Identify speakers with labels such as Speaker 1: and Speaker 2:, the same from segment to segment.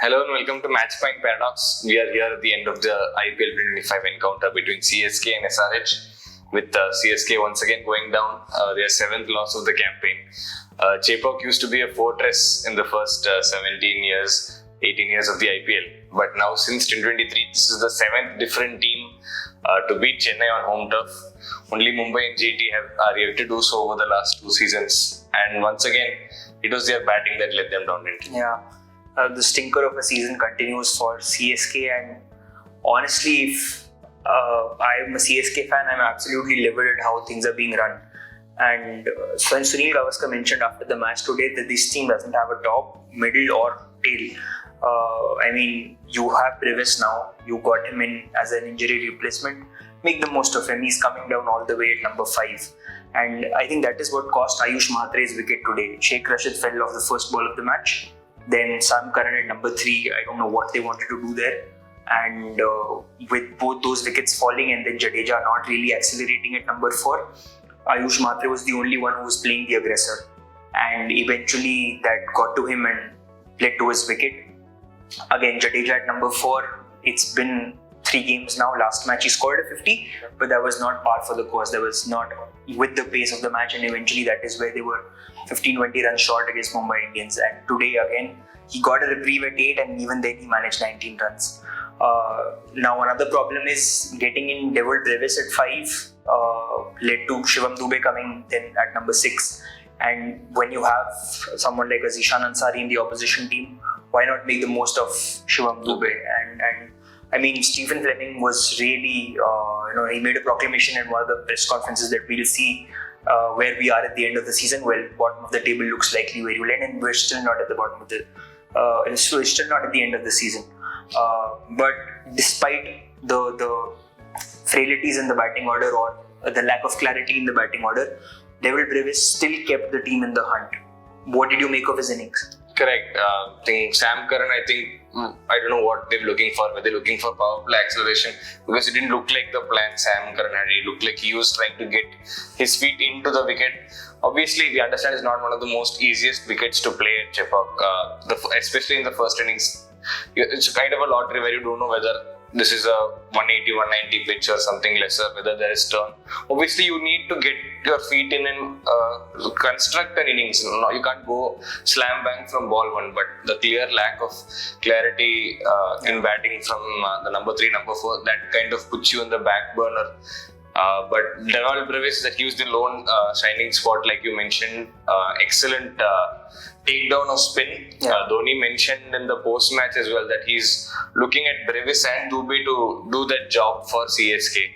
Speaker 1: Hello and welcome to Matchpoint Paradox. We are here at the end of the IPL 2025 encounter between CSK and SRH, with CSK once again going down, their 7th loss of the campaign. Chepauk used to be a fortress in the first 18 years of the IPL, but now since 2023, this is the 7th different team to beat Chennai on home turf. Only Mumbai and GT are yet to do so over the last 2 seasons, and once again, it was their batting that let them down.
Speaker 2: Yeah. The stinker of a season continues for CSK, and honestly, if I'm a CSK fan, I'm absolutely livid at how things are being run. And when Sunil Gavaskar mentioned after the match today that this team doesn't have a top, middle or tail. You have Brevis now, you got him in as an injury replacement, make the most of him. He's coming down all the way at number 5. And I think that is what cost Ayush Mhatre's wicket today. Sheikh Rashid fell off the first ball of the match. Then Sam Curran at number 3, I don't know what they wanted to do there. And with both those wickets falling and then Jadeja not really accelerating at number 4, Ayush Mhatre was the only one who was playing the aggressor. And eventually that got to him and led to his wicket. Again, Jadeja at number 4, it's been 3 games now. Last match he scored a 50, but that was not par for the course. That was not with the pace of the match, and eventually that is where they were 15-20 runs short against Mumbai Indians. And today again, he got a reprieve at 8, and even then he managed 19 runs. Now another problem is getting in Dewald Brevis at 5 led to Shivam Dube coming then at number 6. And when you have someone like Ishan Kishan in the opposition team, why not make the most of Shivam Dube? And Stephen Fleming was really, he made a proclamation in one of the press conferences that we'll see where we are at the end of the season. Well, bottom of the table looks likely where you'll end, and we're still not at the bottom of the. We're still not at the end of the season. But despite the frailties in the batting order or the lack of clarity in the batting order, Dewald Brevis still kept the team in the hunt. What did you make of his innings?
Speaker 1: Correct. Sam Curran, I don't know what they're looking for. Were they looking for power play acceleration? Because it didn't look like the plan Sam Curran had. It looked like he was trying to get his feet into the wicket. Obviously, we understand it's not one of the most easiest wickets to play at Chepauk, especially in the first innings. It's kind of a lottery where you don't know whether this is a 180-190 pitch or something lesser, whether there is turn. Obviously, you need to get your feet in and construct an innings. You can't go slam bang from ball 1, but the clear lack of clarity in batting from the number 3, number 4, that kind of puts you in the back burner. But Dewald Brevis, that he was the lone shining spot, like you mentioned. Excellent takedown of spin. Dhoni mentioned in the post-match as well that he's looking at Brevis and Dube to do that job for CSK.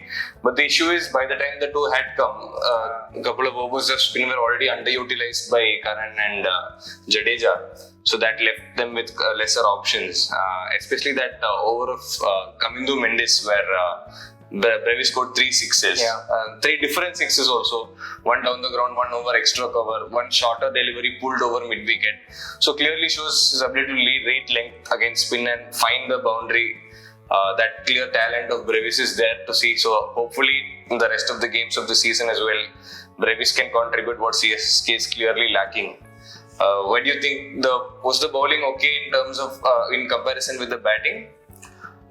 Speaker 1: But the issue is, by the time the two had come, a couple of overs of spin were already underutilized by Curran and Jadeja. So that left them with lesser options, especially that over of Kamindu Mendis where Brevis scored 3 sixes. 3 different sixes also. 1 down the ground, 1 over extra cover, 1 shorter delivery pulled over mid-wicket. So clearly shows his ability to read length against spin and find the boundary. That clear talent of Brevis is there to see. So hopefully in the rest of the games of the season as well, Brevis can contribute what CSK is clearly lacking. What do you think? Was the bowling okay in terms of in comparison with the batting?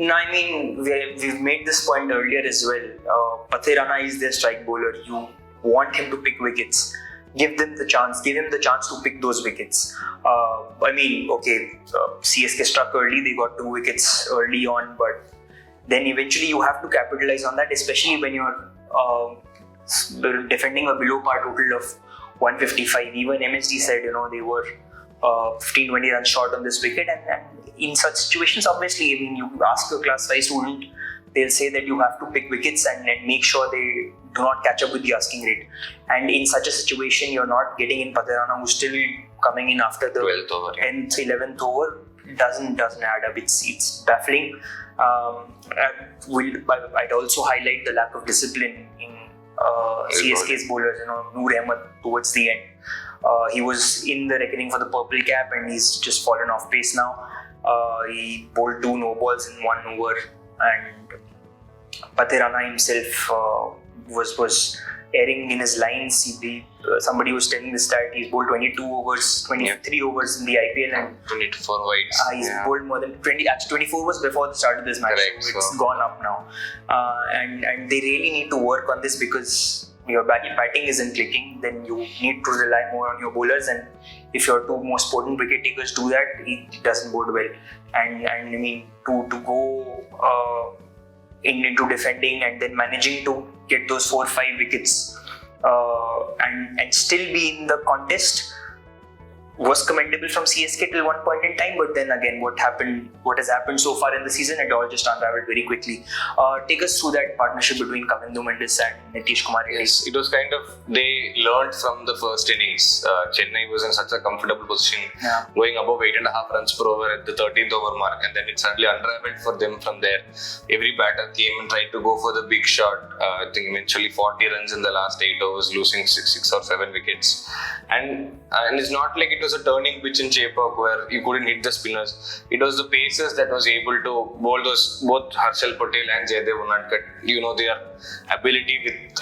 Speaker 2: No, we've made this point earlier as well. Pathirana is their strike bowler. You want him to pick wickets. Give him the chance to pick those wickets. CSK struck early. They got 2 wickets early on, but then eventually you have to capitalize on that, especially when you're defending a below par total of 155. Even MSD said, they were 15-20 runs short on this wicket, and in such situations, obviously, you ask a class 5 student, they'll say that you have to pick wickets and make sure they do not catch up with the asking rate. And in such a situation, you're not getting in Pathirana, who's still coming in after the
Speaker 1: 12th over,
Speaker 2: 10th, 11th over. Doesn't add up. It's baffling. I'd also highlight the lack of discipline in CSK's bowlers. Noor Ahmed towards the end. He was in the reckoning for the purple cap, and he's just fallen off pace now. He bowled 2 no balls in 1 over, and Pathirana himself was erring in his lines. Somebody was telling this stat, he's bowled 22 overs, 23 overs in the IPL, and
Speaker 1: 24 wides.
Speaker 2: He's bowled more than 20. Actually, 24 was before the start of this match.
Speaker 1: Correct,
Speaker 2: so it's gone up now. And they really need to work on this, because your batting isn't clicking, then you need to rely more on your bowlers, and if your two most potent wicket takers do that, it doesn't bode well. And I mean, to go into defending and then managing to get those 4-5 wickets and still be in the contest was commendable from CSK till one point in time, but then again, what has happened so far in the season, it all just unraveled very quickly. Take us through that partnership between Kamindu Mendis and Nitish Kumar Reddy.
Speaker 1: Yes, it was kind of, they learned from the first innings. Chennai was in such a comfortable position, going above 8.5 runs per over at the 13th over mark, and then it suddenly unraveled for them from there. Every batter came and tried to go for the big shot. I think eventually 40 runs in the last 8 overs, losing 6 or 7 wickets. And it's not like it was a turning pitch in Chepauk where you couldn't hit the spinners. It was the pacers that was able to bowl those, both Harshal Patel and Jaydev Unadkat. You know, their ability with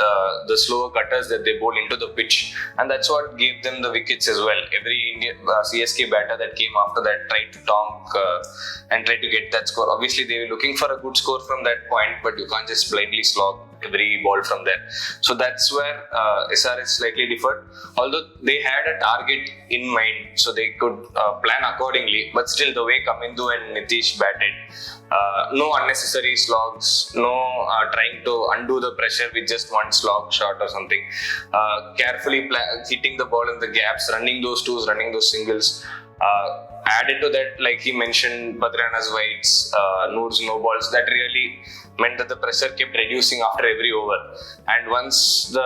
Speaker 1: the slower cutters that they bowl into the pitch, and that's what gave them the wickets as well. Every Indian CSK batter that came after that tried to tonk and tried to get that score. Obviously, they were looking for a good score from that point, but you can't just blindly slog every ball from there. So that's where SRH slightly differed. Although they had a target in mind, so they could plan accordingly. But still, the way Kamindu and Nitish batted, no unnecessary slogs, no trying to undo the pressure with just one slog shot or something. Carefully hitting the ball in the gaps, running those twos, running those singles. Added to that, like he mentioned, Badrana's wides, Noor's no balls, that really meant that the pressure kept reducing after every over. And once the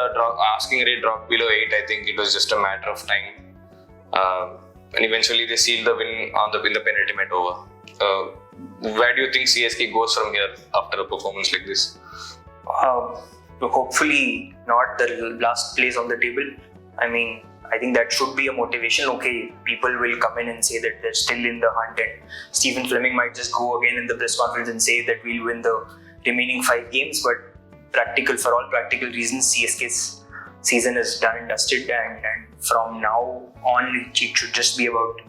Speaker 1: asking rate dropped below 8, I think it was just a matter of time. And eventually they sealed the win in the penultimate over. Where do you think CSK goes from here after a performance like this?
Speaker 2: Hopefully not the last place on the table. I mean, I think that should be a motivation. Okay, people will come in and say that they're still in the hunt, and Stephen Fleming might just go again in the press conference and say that we'll win the remaining 5 games, but for all practical reasons, CSK's season is done and dusted, and from now on it should just be about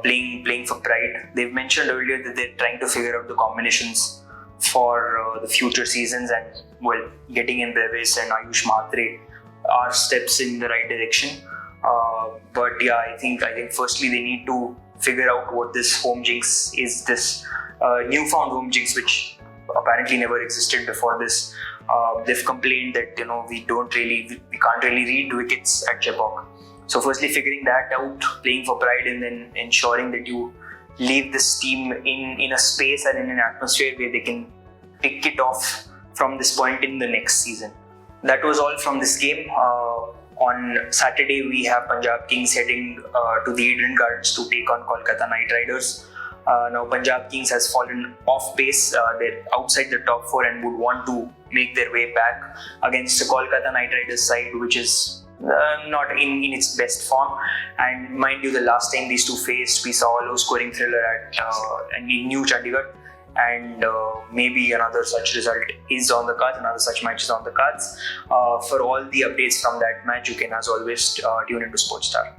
Speaker 2: playing for pride. They've mentioned earlier that they're trying to figure out the combinations for the future seasons, and getting in Brevis and Ayush Mhatre are steps in the right direction. But yeah, I think firstly they need to figure out what this home jinx is, this newfound home jinx which apparently never existed before this. They've complained that we can't really read wickets at Chepauk. So firstly figuring that out, playing for pride, and then ensuring that you leave this team in a space and in an atmosphere where they can pick it off from this point in the next season. That was all from this game. On Saturday, we have Punjab Kings heading to the Eden Gardens to take on Kolkata Knight Riders. Now, Punjab Kings has fallen off pace. They're outside the top 4 and would want to make their way back against the Kolkata Knight Riders side, which is not in its best form. And mind you, the last time these two faced, we saw a low-scoring thriller in New Chandigarh. And maybe another such result is on the cards, another such match is on the cards. For all the updates from that match, you can as always tune into Sportstar.